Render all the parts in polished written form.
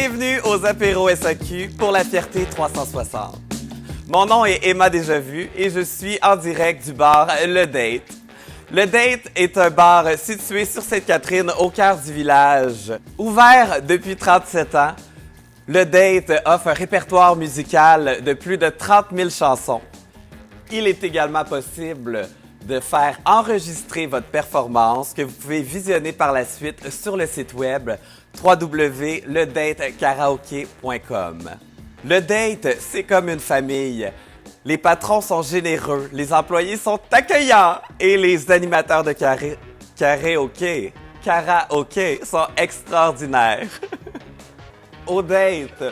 Bienvenue aux apéros SAQ pour la Fierté 360. Mon nom est Emma Déjavu et je suis en direct du bar Le Date. Le Date est un bar situé sur Sainte-Catherine au cœur du village. Ouvert depuis 37 ans, Le Date offre un répertoire musical de plus de 30 000 chansons. Il est également possible de faire enregistrer votre performance que vous pouvez visionner par la suite sur le site web www.ledatekaraoke.com. Le Date, c'est comme une famille. Les patrons sont généreux, les employés sont accueillants et les animateurs de karaoké sont extraordinaires. Au Date,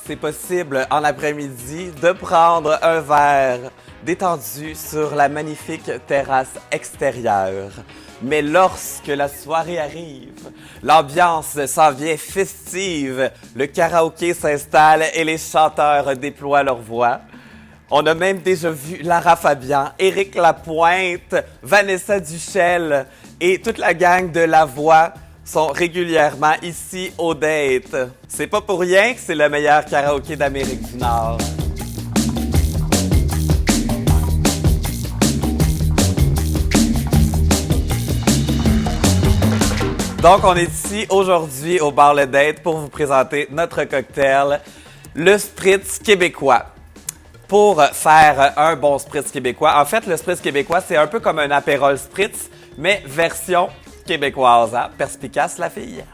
c'est possible en après-midi de prendre un verre détendu sur la magnifique terrasse extérieure. Mais lorsque la soirée arrive, l'ambiance s'en vient festive, le karaoké s'installe et les chanteurs déploient leur voix. On a même déjà vu Lara Fabian, Éric Lapointe, Vanessa Duchel et toute la gang de La Voix sont régulièrement ici au Date. C'est pas pour rien que c'est le meilleur karaoké d'Amérique du Nord. Donc, on est ici aujourd'hui au bar Le Date pour vous présenter notre cocktail, le Spritz québécois. Pour faire un bon Spritz québécois, en fait, le Spritz québécois, c'est un peu comme un Aperol Spritz, mais version québécoise. Hein? Perspicace, la fille.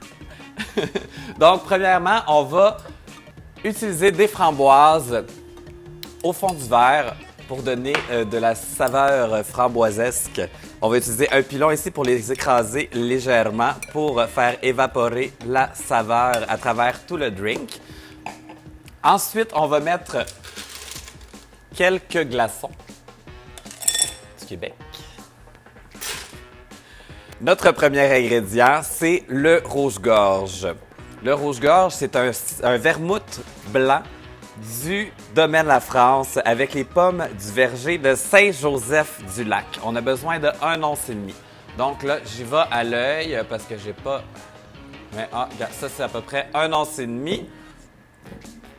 Donc, premièrement, on va utiliser des framboises au fond du verre pour donner de la saveur framboisesque. On va utiliser un pilon ici pour les écraser légèrement pour faire évaporer la saveur à travers tout le drink. Ensuite, on va mettre quelques glaçons du Québec. Notre premier ingrédient, c'est le rouge-gorge. Le rouge-gorge, c'est un vermouth blanc du domaine La France avec les pommes du verger de Saint-Joseph-du-Lac. On a besoin de 1 once et demi. Donc là, j'y vais à l'œil parce que j'ai pas... Mais ça, c'est à peu près 1 once et demi.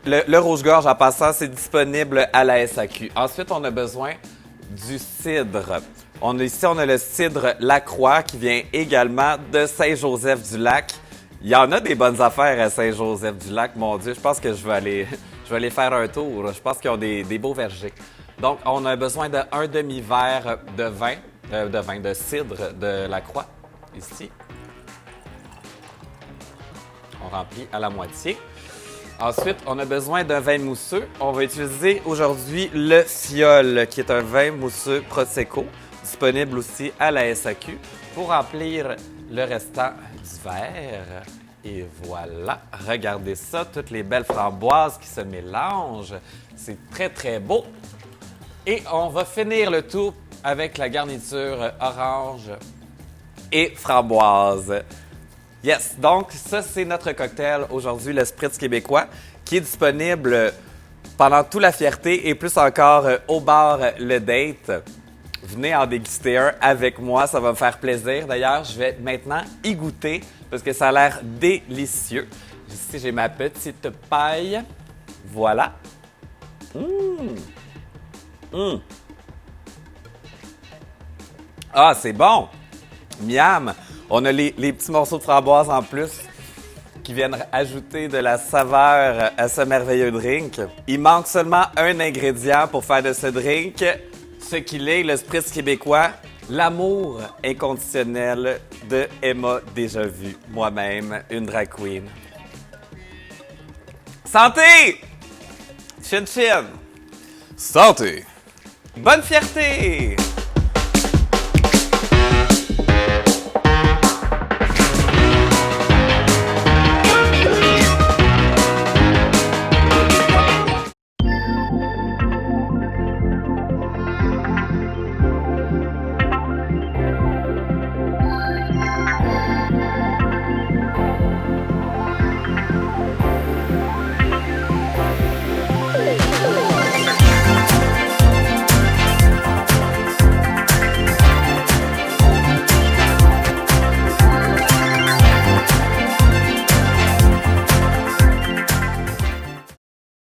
Le rouge-gorge, en passant, c'est disponible à la SAQ. Ensuite, on a besoin du cidre. Ici, on a le cidre Lacroix qui vient également de Saint-Joseph-du-Lac. Il y en a des bonnes affaires à Saint-Joseph-du-Lac, mon Dieu. Je pense que je vais aller faire un tour. Je pense qu'ils ont des beaux vergers. Donc, on a besoin d'un demi-verre de cidre de Lacroix, ici. On remplit à la moitié. Ensuite, on a besoin d'un vin mousseux. On va utiliser aujourd'hui le Fiole, qui est un vin mousseux Prosecco, disponible aussi à la SAQ, pour remplir le restant du verre. Et voilà, regardez ça, toutes les belles framboises qui se mélangent. C'est très, très beau. Et on va finir le tout avec la garniture orange et framboise. Yes, donc ça, c'est notre cocktail aujourd'hui, le Spritz québécois, qui est disponible pendant toute la fierté et plus encore au bar Le Date. Venez en déguster un avec moi, ça va me faire plaisir. D'ailleurs, je vais maintenant y goûter parce que ça a l'air délicieux. Ici, j'ai ma petite paille. Voilà. Ah, c'est bon! Miam! On a les petits morceaux de framboise en plus qui viennent ajouter de la saveur à ce merveilleux drink. Il manque seulement un ingrédient pour faire de ce drink ce qu'il est, le Spritz québécois, l'amour inconditionnel de Emma Déjavu, moi-même, une drag queen. Santé! Chin chin! Santé! Bonne fierté!